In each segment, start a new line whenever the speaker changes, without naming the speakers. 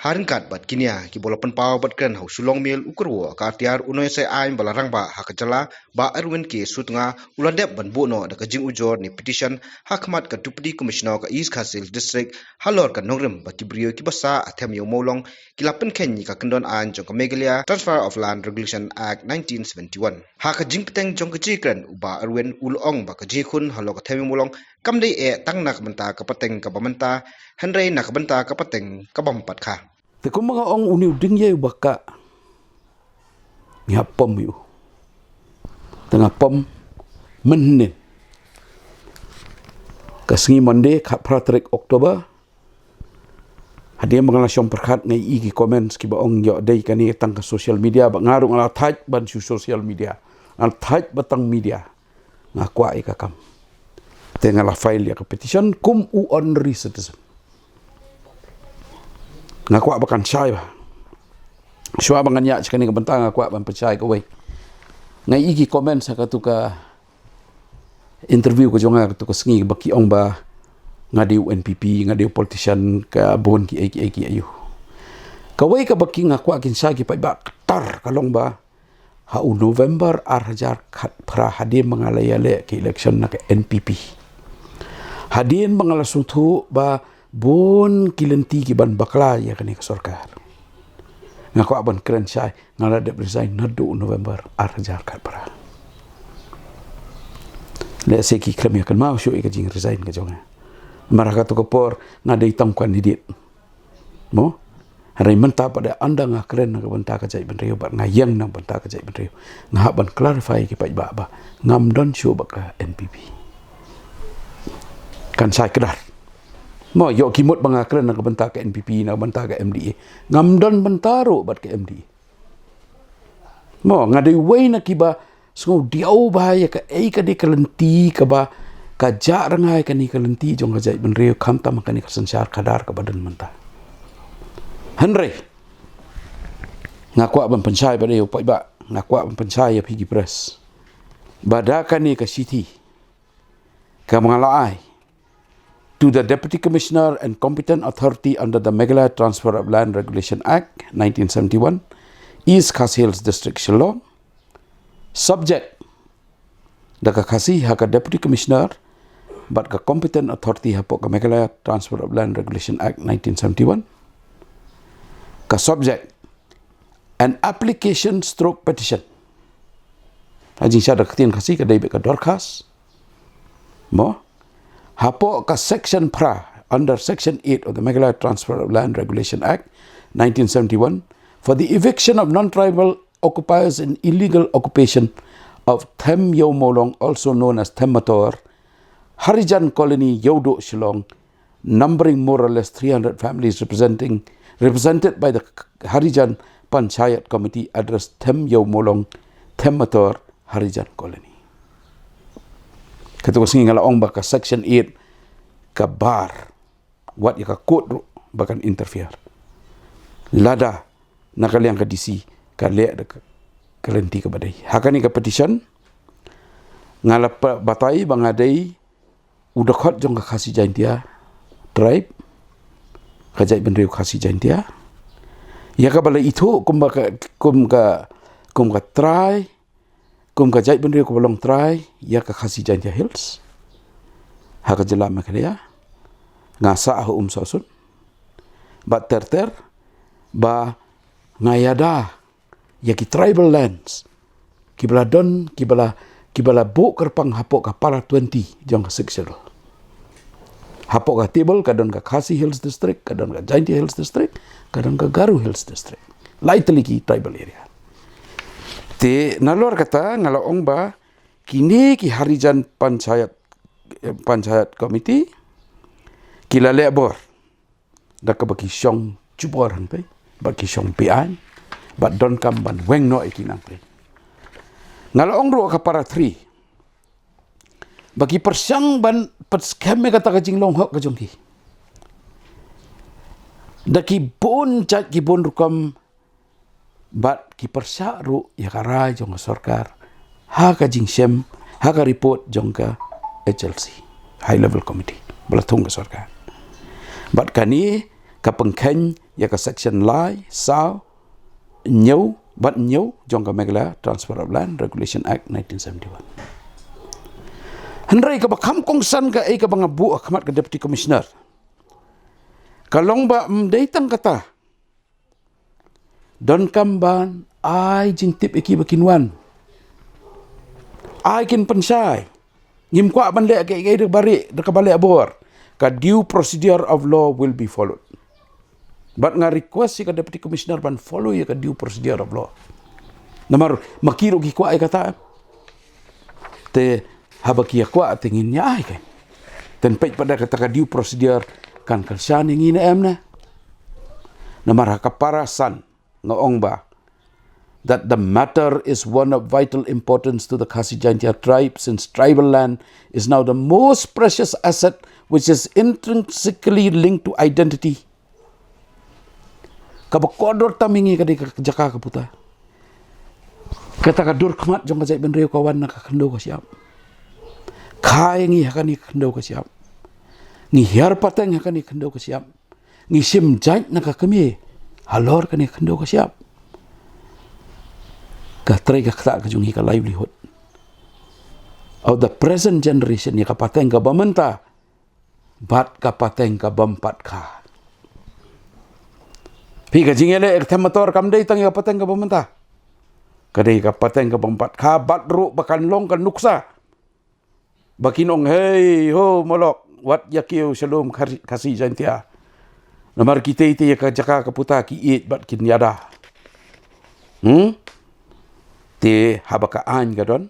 Haringkat bat kinia ki bola penpau bat kren hau sulong mil ukurwo ka tiar unoy sai ain balarang ba hakajala ba Erwin ke sutnga ulandep ban buno da kajing ujor ni petition hakmat ka deputy commissioner ka East Khasil district halor ka nongrim ba kibrio ki basa athem yo molong kilapen ken ni ka kendon an jong ka Meghalaya Transfer of Land Regulation Act 1971 hakajing peteng jong ka jikren ba Erwin ulong ba ka jikun halor ka them molong kamdei tang nak benta ka pateng ka bamenta Henry nak benta ka pateng ka bampat kha
te ko mga ong uniu ding ye baka nga pom yu tengah pom menin kasengi Monday ka pratrik Oktober hadia mengalasyon perkat ngai iki comments ki ba ong yo dei kani tang ka social media ba ngarung ala thaj ban su social media al thaj batang media ngakwa ikakam tengah la file ya ka petition kum u honorary citizen ngakwa bakan syai ba syua bangan ya sekani ka bentang ngakwa ban percaya ka wei ngai iki comment sa ka tu ka interview ko jonga ka tu ka sengi baki ong ba ngadiu NPP ngadiu politician ka bon ki ayu ka wei ka baki ngakwa kin syai ki pai ba tar kalong ba ha November arjar khat pra hadim mengalaya le ke election na ka NPP hadin mengalasung tu ba bon kilenti ki ban bakla ya kani ka sarkar ngaku aban keren syai ngala de resign nadu November arjar kat para le se ki klem ya kan mau syu ka jing resign ka jonga maraka to kopor ngadai tam kandidat mo hari menta pada anda ngah keren ka benta ka jai ben riu ba ngayang nang benta ka jai ben riu ngah ban clarify ki pai ba ngam don syu ba ka NPP kan sai kedar mo yo kimut bangakren nak benta ke NPP nak benta ke MDA ngamdon bentaro bat ke MDA mo ngadai wei nak kiba sungu diau bahaya ka ka de kalenti ka ba ka ja rangai ka ni kalenti jong ka jai ben reu kham tam ka ni kasansar kadar ka badan menta Henry ngakwa ban pensai ba de pai ba ngakwa ban pensai ya pigi press badakan ni ka city ka mengalai to the Deputy Commissioner and competent authority under the Meghalaya Transfer of Land Regulation Act 1971, East Khasil District Shillong, subject the Khasi haka Deputy Commissioner but the competent authority hapok ka Meghalaya Transfer of Land Regulation Act 1971, ka subject an application stroke petition. Ajing siya dakitin Khasi ka David ka Dorcas, mo hapo ka section pra under section 8 of the Meghalaya Transfer of Land Regulation Act 1971 for the eviction of non-tribal occupiers in illegal occupation of Them Yo Molong, also known as Themator, Harijan Colony, Yodo, Shillong, numbering more or less 300 families represented by the Harijan Panchayat Committee, addressed Them Yo Molong, Themator, Harijan Colony. Kata ko singi ngala ong baka section 8 ka bar wat ya ka court ro bakan interfere lada nakaliang ka DC ka le da kalenti ka badai hakani ka petition ngala batai bangadai udakot jong ka Khasi Jaintia tribe ka jai benriu Khasi Jaintia ya ka bala itu kum ka try kum ka jai benriu ko bolong try ya ka Khasi Jaintia Hills haka jela Meghalaya ngasa ho sosun ba terter ba ngayada ya ki tribal lands kibala don kibala bu kerpang hapok ka para 20 jong ka section hapok ka table kadon ka Khasi Hills district kadon ka Jaintia Hills district kadon ka Garu Hills district lightly ki tribal area te nalor kata ngalaong ba kini ki Harijan Panchayat Committee kila lebor dak baki syong cubor han pe baki syong pian ba don kam ban weng no ikinang pe ngalaong ro ka para 3 baki persyang ban perskame kata ka jinglong hok ka jongki daki bon chat ki bon rukam bat ki persya ru ya karai jong sarkar ha ka jingsem ha ka report jong ka HLC high level committee belatung ka sarkar bat kani ka pengkhen ya ka section lai sao nyau bat nyau jong ka megla Transfer of Land Regulation Act 1971. Henry ka bakam kong san ka ka bangabu akamat ka Deputy Commissioner. Kalong ba mdaitang kata don kamban ai jingtip iki bakinwan. Ai kin pensai ngim kwa bande ke de bari de kabale abor ka due procedure of law will be followed. But nga request si ka Deputy Commissioner ban follow ya ka due procedure of law. Namar makiro ki kwa ay kata te habaki kwa tingin niya ay kay. Ten pait pada kata ka due procedure kan kalsan ngin na. Namar kaparasan ngoong ba that the matter is one of vital importance to the Khasi Jaintia tribe, since tribal land is now the most precious asset which is intrinsically linked to identity. Kabakodor tamingi kadi jaka kaputa. Kata kadur kmat jong kajai benreu kawan nak kendo ka siap. Kai ngi hakani kendo ka siap. Ngi hiar pateng hakani kendo ka siap. Ngi sim jait nak kami halor kani kendo ka siap. Katray ka kata ka jung ka livelihood of the present generation ya kapateng ka bamenta bat kapateng ka bampat ka pi ka jingele ek thamator kamdei tang ya kapateng ka bamenta kadai kapateng ka bampat ka bat ru bakan long kan nuksa bakinong hey ho molok wat yakiu shalom Khasi Jaintia namar kita ite ya ka jaka kaputa ki it bat kin yada ti habakaan gadon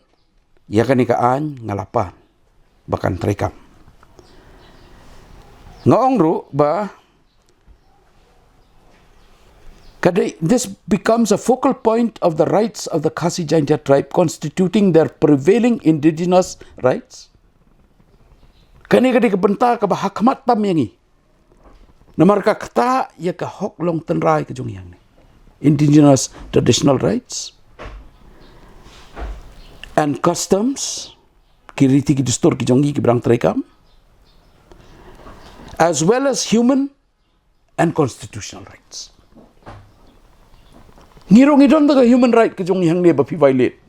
ya kan kaan ngalapan bakan trekam ngoong ru ba kadai this becomes a focal point of the rights of the Khasi Jaintia tribe constituting their prevailing indigenous rights kani kadai kebenta ka bahakmat tam yangi namar ka kata ya ka hok long tenrai ke jong yang ni indigenous traditional rights and customs, kiriti ki dustur ki jongi ki berang terekam, as well as human and constitutional rights. Ngirong idon daga human right ki jongi hang ne ba pi violate.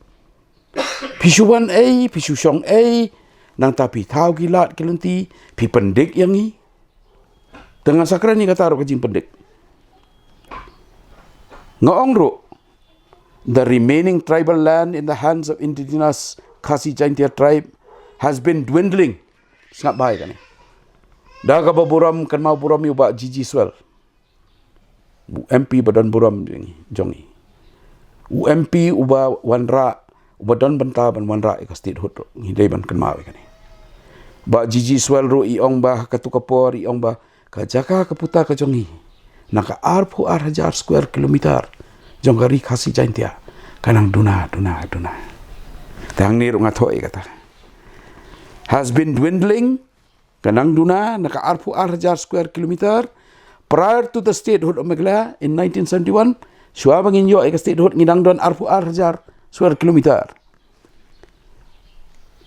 Pisuan A, pisusong A, nang tapi tau gilat kelenti, pi pendek yangi. Dengan sakra ni kata ro kajing pendek. Ngaong ro the remaining tribal land in the hands of indigenous Khasi Jaintia tribe has been dwindling. Sangat baik kan? Dah ka buram kan mau buram yuba Gigi Swell. UMP badan buram jongi. UMP uba wanra uba don benta ban wanra ka statehood ngidai ban kan mau kan. Ba Gigi Swell ro iong ba katukapor iong ba ka jaka kaputa ka jongi. Naka arpu 1000 square kilometer. Jonggari Khasi Jaintia kanang duna. Tang ni rungat hoi kata. Has been dwindling kanang duna naka arpu 1000 square kilometer prior to the statehood of Meghalaya in 1971. Shua bangin yo ka statehood ngidang don arpu 1000 square kilometer.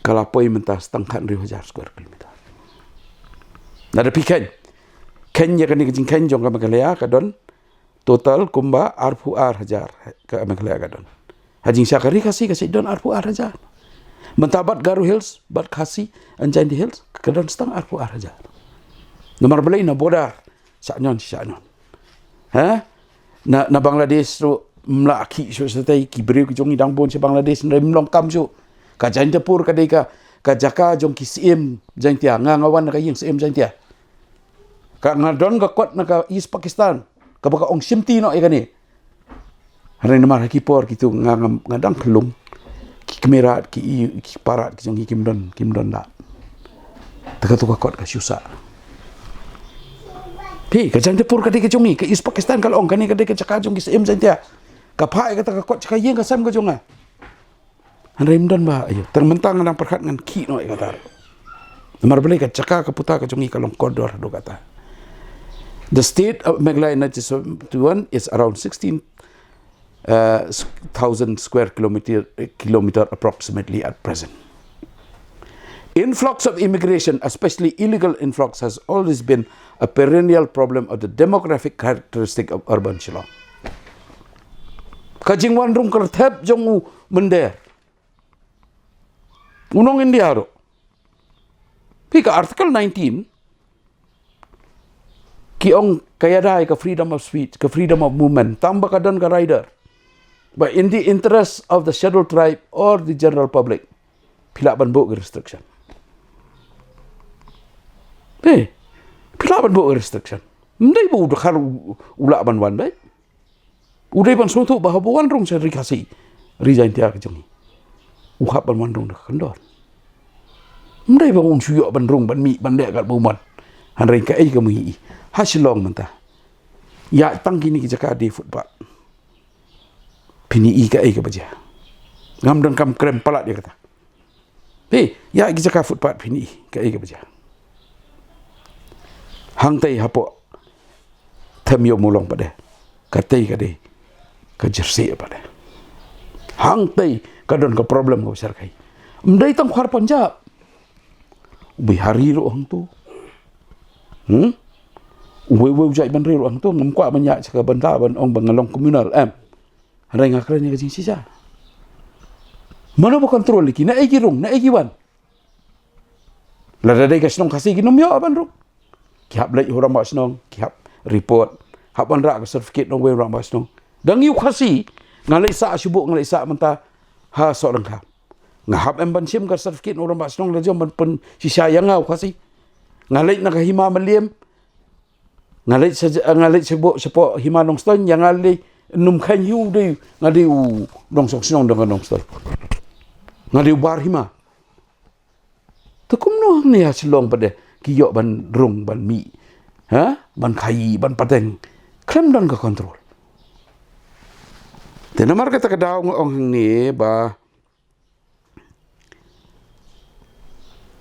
Kalapoi mentas tangkan 1000 square kilometer. Nada pikan. Kenya kan ni kajing jong ka Meghalaya kadon total kumba arpu 1000 ke Meghalaya kadon. Hajing syakari kasi don arpu 1000. Mentabat Garu Hills, bat kasi Anjandi Hills, kadon setang arpu 1000. Nomor belai na bodar, saknyon. Ha? Na Bangladesh ru mlaki so setai ki beriu ki jongi dang bon se Bangladesh na mlong kam so. Ka Jaintapur kadai ka jaka jong ki CM Jaintia ngawan ka yeng CM Jaintia. Ka ngadon ka kot na ka East Pakistan. Kapag ong simti no ikani hari namar kipor gitu ngadang kelung ki kamerat ki parat ki jong kimdon da taka tu kot ka syusa pi ka Jaintapur kadai ka jongi ke East Pakistan kalau ong kani kadai ka caka jong ki sem Jaintia ka pai ka taka kot caka yeng ka sam ka jonga hari imdon ba ayo termentang ngadang perkat ngan ki no ikata namar beli ka caka ka puta ka jongi kalong kodor do kata. The state of Meghalaya in 1971 is around 16,000 square kilometer approximately at present. Influx of immigration, especially illegal influx, has always been a perennial problem of the demographic characteristic of urban Shillong. Kajing wandrung kerthep jong mender. Unong India ro. Pika article 19 kiong kayadai ka freedom of speech, ka freedom of movement, tamba kadan ka rider. But in the interest of the scheduled tribe or the general public, pila ban bo restriction. Pila ban bo restriction. Ndai bo khar ula ban wan bai. Udai ban soto bah bo wan rong sa rikasi. Rizain tia ka jongi. Uhap ban wan rong da khandor. Ndai ba un suyo ban rong ban mi ban de kat bo man. Han ring ka ai ka mu hi. Ha Shillong manta. Ya tang kini ki jaka di footpath. Pini i ka ai ka baja. Ngam dan kam krem palat dia kata. Ya ki jaka footpath pini ka ai ka baja. Hang tay hapo thamyo mulong pada katay kade ka jersey pada hang tay kadon ka problem ko sar kai mdai tang khar Punjab ubi hari ro hang tu uwe jai ban ro hang tu ngam kwa ban ya ka banta ban ong bangalong communal rai ngakran ka jing sisa mana bo kontrol ki na egi rong na egi wan la dai ka snong khasi ki nom yo ban ro kihap lagi orang mak senong, kihap report, hap rak certificate nong we orang mak senong. Dan yu khasi ngalai sa syubuk ngalai sa menta ha sok lengkap. Ngahap emban sim ka certificate orang mak senong lajom ban pen sisa yang ngau khasi. Ngalai nak hima meliem. Ngalai sebuk sepok hima nong ston yang ngalai num khan yu de ngalai dong sok senong dengan nong ston. Ngalai bar hima. Tukum no ni ha Shillong pada kiyok ban rung ban mi ban kai ban pateng krem dan ke kontrol tenamar kata kadaw ng hang ni ba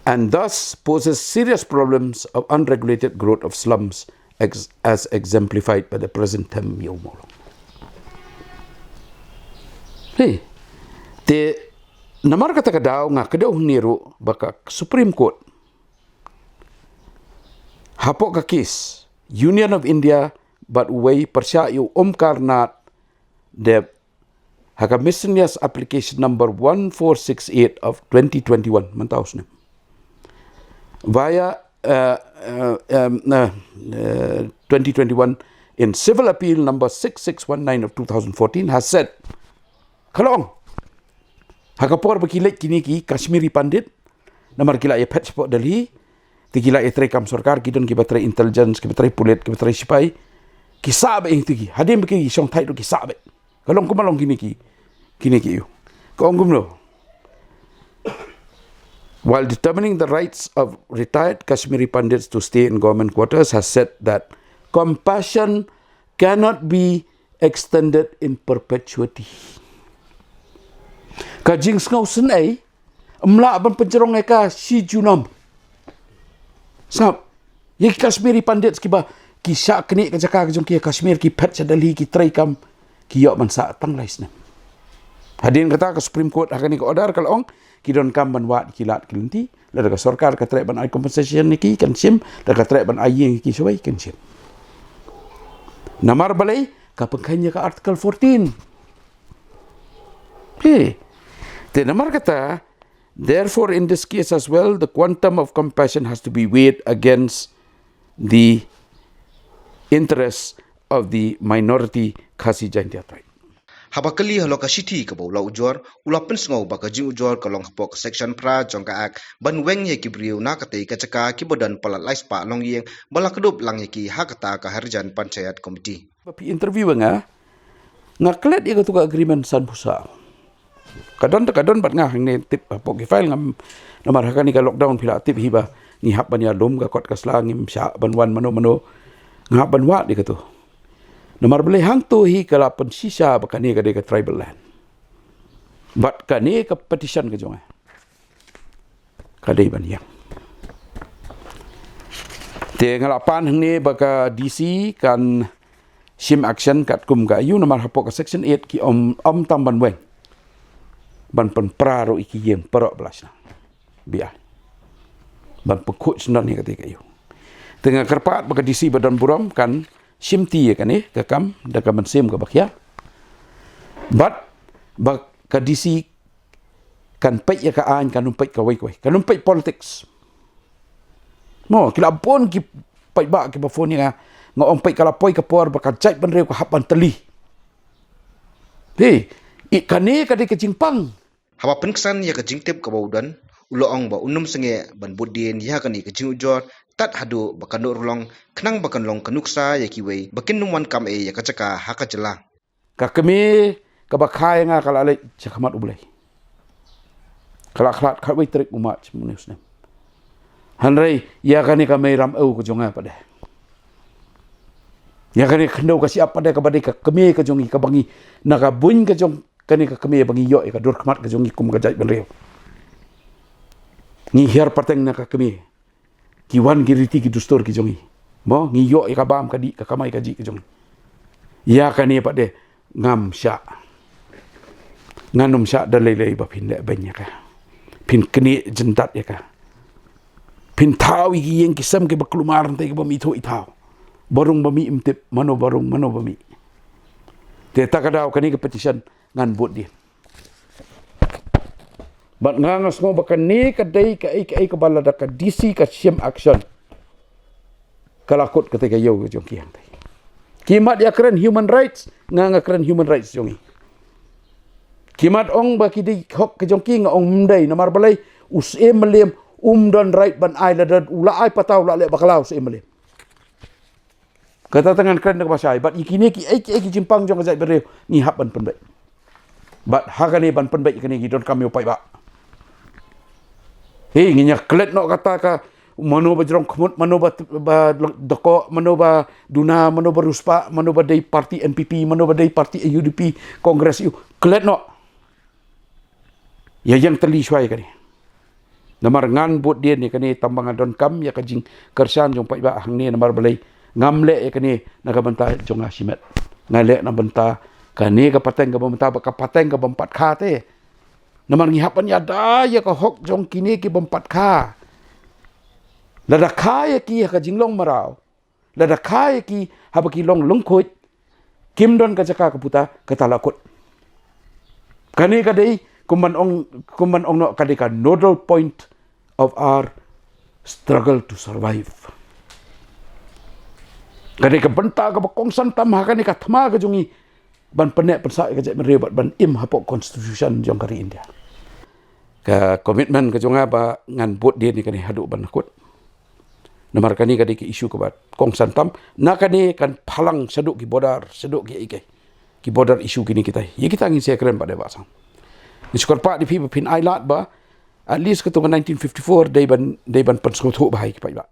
and thus poses serious problems of unregulated growth of slums as exemplified by the present term yomolo te namar kata kadaw nga kadaw ni ro baka Supreme Court hapok ka kes Union of India but way persya yu karnat de haka miscellaneous application number 1468 of 2021 mantaus ne via 2021 in civil appeal number 6619 of 2014 has said kalong haka por bakilet kini ki Kashmiri Pandit namar kila ye patch po Delhi tigila itray kam sarkar kidon ki batray intelligence ki batray pulit ki batray spy ki sabe ing tigi hadim ki song thai do ki sabe kalong kumalong kini ki yu kongumno while determining the rights of retired Kashmiri Pandits to stay in government quarters has said that compassion cannot be extended in perpetuity kajing ngau senai amla ban pencerong eka si junam Sab, ye Kashmiri Pandit skiba ki syak kini kajaka kajong ki Kashmir ki pet sadali ki try kam ki yok man sa tang lais ne. Hadin kata ke Supreme Court akan ni order kalau ong ki don kam ban wat ki lat kilenti la daga sarkar ka try ban ai compensation ni ki kan sim daga try ban ai yang ki suai kan sim. Namar balai ka pengkanya ka article 14. Te namar kata therefore, in this case as well, the quantum of compassion has to be weighed against the interests of the minority Khasi Jaintia tribe.
Habakali halo ka city ka baula ujor ulapen sngau ba ka jing ujor kalong hapok section pra jongka ak ban weng ye kibriu na katei ka caka ki bodan palat lais pa long yeng bala kedup lang ye ki hakata ka harjan panchayat committee.
Tapi interview nga ngaklet ye ka agreement san pusa. Kadon bat nga hang ne tip pok ki file ngam namar hakani ka lockdown pila tip hiba ni hap ban ya dom ka kot ka slangim sya ban wan mano ngap ban wa di ka tu namar bele hang tu hi kala pen sisa bakani ka de ka tribal land bat kani ka petition ka jong ka de ban yang te ngalapan hang ne baka DC kan sim action kat kum ka yu namar hapok ka section 8 ki om tam ban weng ban pen praro iki yeng perok belas na biar ban pekut sendan ni ketika iyo tengah kerpat baka disi badan buram kan simti kan ni kakam daka mensim ka bakya bat baka disi kan pek ya ka an kan umpet ka wai kan umpet politics mo kila pon ki pai ba ki ba phone nga umpet kala poi ka por baka jai ban reu ka hapan teli ikane ka de ke jingpang
Haba penksan ya ke jingtip ke baudan, uloong ba unum senge ban budin ya kani ke jingujor, tat hadu bakanduk rulong, kenang bakanlong kenuksa ya kiwei, bakin numwan kam ya kacaka haka jela.
Ka kemi ka bakai nga kala le jakamat ublai. Kala klat kawai trik umat munusnem. Hanrei ya kani ka mai ram au ko jonga pada. Ya kani kendo ka siap pada ka badai ka kemi ka jongi ka bangi naga bun ka jong kani ka kami bangi yo ka dur khamat ka jongi kum ka jai ban reu ngi hiar pateng na ka kami ki wan ki riti ki dustor ki jongi mo ngi yo ka bam ka di ka kamai ka ji ki jongi ya kani pa de ngam sya nganum sya dalai ba pin le banya ka pin keni jendat ya ka pin tawi ki yang ki sam ki baklumar ntai ki bami tho ithau barung bami imtip mano barung mano bami te takadau kani ka petition ngan buat dia. Bat ngangas ngo bakan ni kadai ka ai ka balada ka DC ka sim action. Kalakut ketika yo ke jong kiang tai. Kimat ya keren human rights nganga keren human rights jongi. Kimat ong baki di hok ke jong king ong mdai namar balai us emelem don right ban ai la ula ai patau la le bakalau us emelem. Kata tangan keren ke pasai bat ikini ki ai jimpang jong jai bereu ni hap ban penbai. Bat hakane ban penbaik kene gidon kami upai ba. Nginya klet no kata ka mano ba jrong khmut mano ba doko mano ba duna mano ba ruspa mano ba dei parti NPP mano ba dei parti UDP kongres yu klet no. Ya yang teli syai kani. Namar ngan bot dia ni kani tambangan don kam ya kajing kersan jong pai ba hang ni namar balai ngamle ya kani naga banta jong asimet. Ngale na banta kani ka pateng ka bamta ka pateng ka bampat kha te namar ngihapan ya da ya ka hok jong kini ki bampat kha lada kha ya ki ka jinglong marau lada kha ya ki ha ki long lungkhoi kim don ka jaka ka puta ka talakut kani ka dei kuman ong no ka dei ka nodal point of our struggle to survive kani ka banta ka kongsan tam ha kani ka thma ka jongi ban penek pensak ke jek merebat ban im hapok constitution jong kari India ka komitmen ke jonga ba ngan bot dia ni kani haduk ban kut namar kani kadi ke isu ke bat kong santam na kani kan phalang seduk ki bodar seduk ki ike ki bodar isu kini kita ye kita ngin sia keren pada basang ni skor pak di pin ailat ba at least ke 1954 dei ban penskot ho bahai ki pa ba